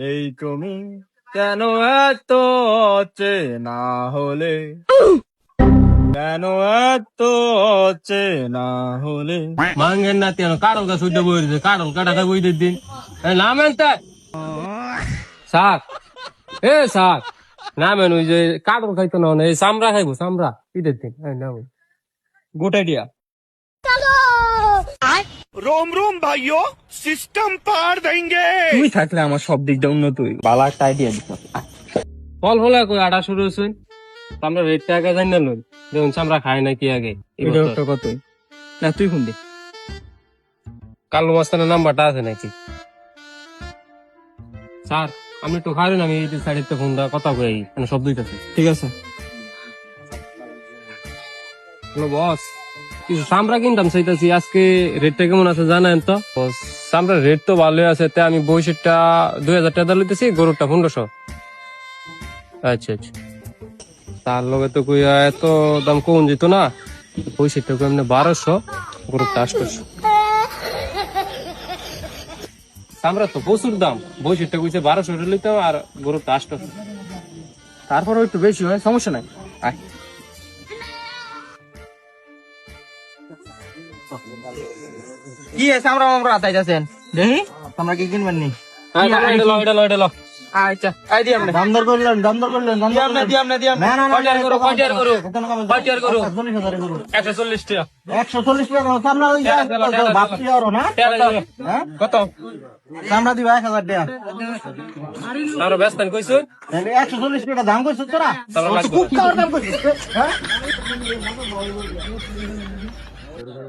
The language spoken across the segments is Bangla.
এই তুমি কেন এত চেনা হলে, কেন এত চেনা হলে। মাঙ্গেন না তেন কারল গাছ উঠে বই দিতে, কারল কাটাটা বই দিন নামেন তাই শাক। এ শাক নামেন, ওই যে কারল খাইতো না, এই চামড়া খাইবো, চামড়া ঈদের দিন নামেন। Good idea. रोम रोम भाइयों, सिस्टम पार देंगे। তুমি থাকলে আমার সব দিক দিয়ে উন্নত হই। বালা একটা আইডিয়া দিত। ফল হলে কই আটা শুরু হয়েছে, আমরা রেটটা আগে জানি না লই, দেখুন চামড়া খাই না কি আগে। এটা একটা কতই না, তুই ফোন দে। কালো মাস্তানের নাম্বারটা আছে নাকি স্যার? আপনি একটু খাইলেন, আমি এই সাইডে ফোন দা কথা কই, মানে সব দুইটাছে। ঠিক আছে। হ্যালো বস, কিছু চামড়া কিনতাম চাইতেছি, আজকে রেটটা কেমন আছে জানেন তো? চামড়ার রেট তো ভালোই আছে, তাই আমি বৈশিটা 2000 টাকা লইতেছি, গরুরটা 1500। আচ্ছা আচ্ছা, তার লগে তো কই এত দাম কম যেত না, বৈশিটা কই এমনি 1200, গরুরটা 800। চামড়া তো প্রচুর দাম, বৈশিটা কইছে 1200 লইতাম আর গরুরটা 800। তারপরও একটু বেশি হয়, সমস্যা নাই। আয় কি আছে, আমরা আমরা আতাইতাছেন দেখি আমরা কি কিনবেন নি। এটা লো। আচ্ছা আই দি আপনি দাম দর করলেন, দাম দর করলেন, দাম দর দিই আপনি। না না না, কয়টার করো 140 টাকা। 140 টাকা সামনে ওই বাপি আর না হ্যাঁ কত সামনে দিবা 1000 টাকা। তারও ব্যস্ত কইছো 140 টাকা দাম কইছ তোরা, খুব কম দাম কইছিস হ্যাঁ।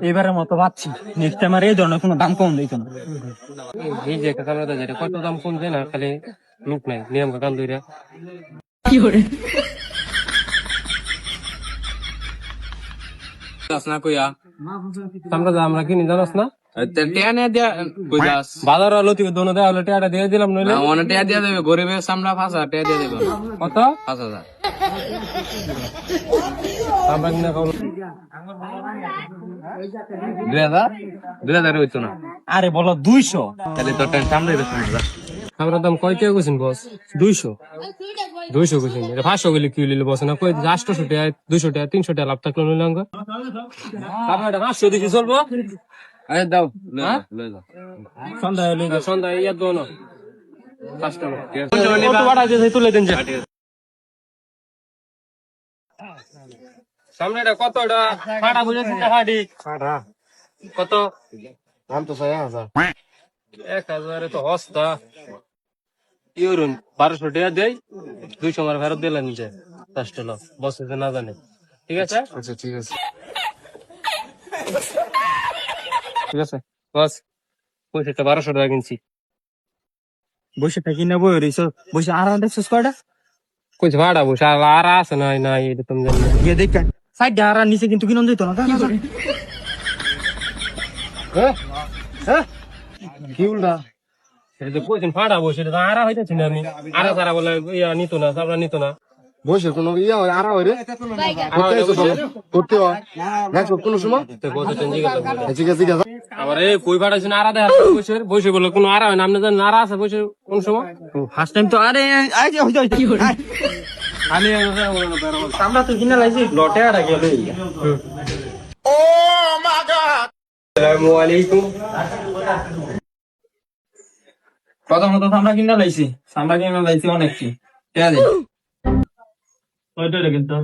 এবারের মতো পাচ্ছি, নেক্সট টাইম আর এই ধরনের কোনো দাম কম দিত না। এই যে একটা কামড়া যেটা কত দাম কম দেয় না, খালি লোক নাই, নিয়ম কান দইরা না কইয়া আমরা কিনি জানাস না, টেনে দিয়া কই যাস বাজার আলো তুই দোনো দেয়া হলো টেয়াটা দিয়ে দিলাম, নইলে অনেক টেয়া দিয়া দেবে, গরিবের সামলা 5000 টেয়া দিয়া দেবে। কত 5000 আমরা কিনা খাবো 2000 হইতো না। আরে বলো 200, তাহলে তো টেন সামলাই বেশ না। আমরা দাম কয় টাকা কইছেন বস? 200 কইছেন, এটা 500 গলি কি লিলে বস না, কই 800 টাকা 200 টাকা 300 টাকা লাভ থাকলো নইলে আঙ্গ তারপর এটা 500 দিছি চলবো। আরে দাও লই যাও সন্ধ্যায় ইয়া দোনো কাস্টমার কত বাড়া দিয়ে তুলে দেন যা। সামনে এটা কত, এটা ফাটা বুঝেছেন না? ফাটি ফাটা কত দাম তো 6000। 1000 তো হস্তা ইউরুন 1200 টাকা দেয়, 200 মার ফেরত দিলেন যে কাস্টমার বসে না জানে। ঠিক আছে আচ্ছা ঠিক আছে ঠিক আছে বস, পয়সাটা 1200 টাকা কিনছি। বসে থাকি না বই রইছ, বসে আরাম দেখছস কয়টা কইছে ভাড়া বসে আর আছে নাই নাই, এটা তুমি জানো না। গিয়ে দেখ সাইড আর নিচে কিন্তু কিনন দিত না। কি উল্টা এটা তো কইছেন ভাড়া বসে, এটা আরা হইতেছে না, আমি আরা সারা বলে ইয়া নিত না, সাবরা নিত না। বসে কোনো ইয়া আরা হয় রে করতে হয় দেখো কোনো সময় তো কত টেনজি গেল ঠিক আছে ঠিক আছে। আবার এই কই ভাড়াছেন আরা দেয় বসে বসে বলে কোনো আরা হয় না, আপনি জানেন আরা আছে বসে কোন সময়? ফার্স্ট টাইম তো আরে আই যে হইতো কি করে আমি আমরা তো কিনা লাইছি লটে আর গেল। ও মাই গড। আসসালামু আলাইকুম। প্রথমত আমরা কিনা লাইছি, আমরা কিনা লাইছি অনেক কি ঠিক আছে। নয়টা কিন্তু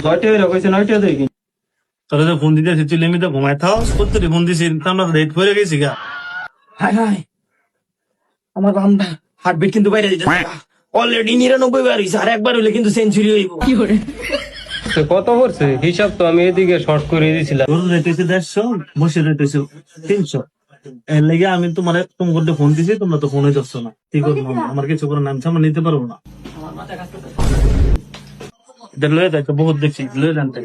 9টা হইলো কইছে 9টা দেই কি তোরা তো ফোন দিতে তুই লেমি তো ঘুমাই থাও, কতটি ফোন দিছি আমরা রেট করে গেছি গা। হাই হাই আমার বামটা হার্টবিট কিন্তু বাইরে যাচ্ছে অলরেডি 99 বার হইছে, আর একবার হইলে কিন্তু সেঞ্চুরি হইব। কি করে তো কত পড়ছে হিসাব তো আমি এদিকে শর্ট করে দিয়েছিলাম। তোর রেট হয়েছে 150, বসে রেট হয়েছে 300। এর লেগে আমি তোমাকে ফোন দিছি, তোমরা তো ফোনে ধরছো না। কি করবো আমার কিছু করে নাম সামনে নিতে পারবো না। এটা লয়ে যাচ্ছে বহুত দেখছি, লয়ে জানতে